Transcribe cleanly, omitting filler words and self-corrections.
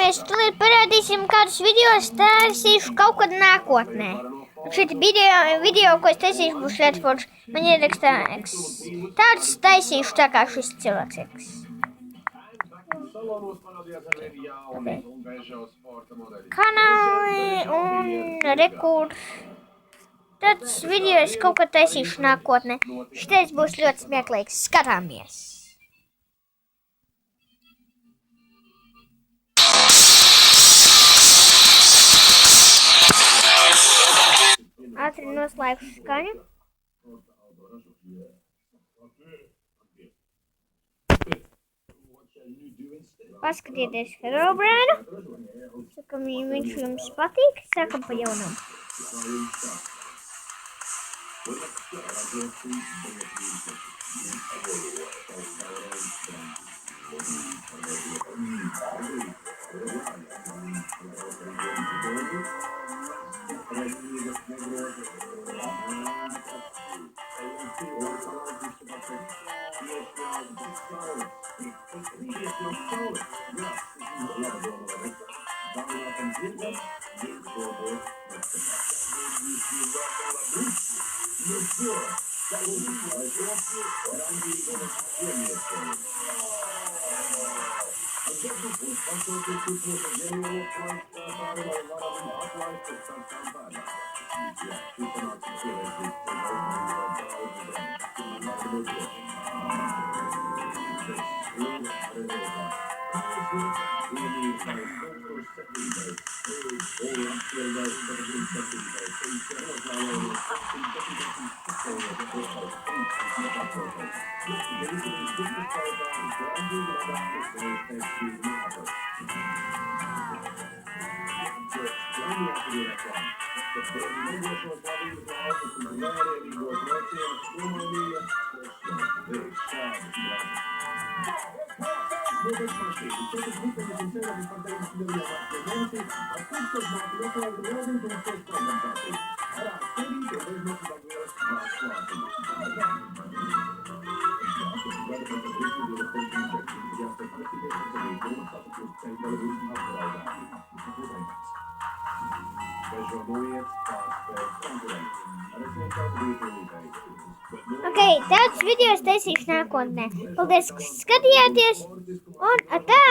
mēs tulīt parādīsim kādus video, taisīšu kaut kad nākotnē. Šeit video, ko es taisīšu, būs Redfords. Man ierakstā X. Tāds taisīšu tā kā šis cilvēks X. Kanāli un rekurs. Tāds video es kaut kad taisīšu nākotnē. Šitais būs ļoti smieklīgs. Skatāmies! Ātri noslēgšu skaņu. Paskatieties Herobrine. Sakam, viņš jums patīk. Sākam pa jaunam. Tāds video es taisīšu nākotnē. Paldies, ka skatījāties un atā!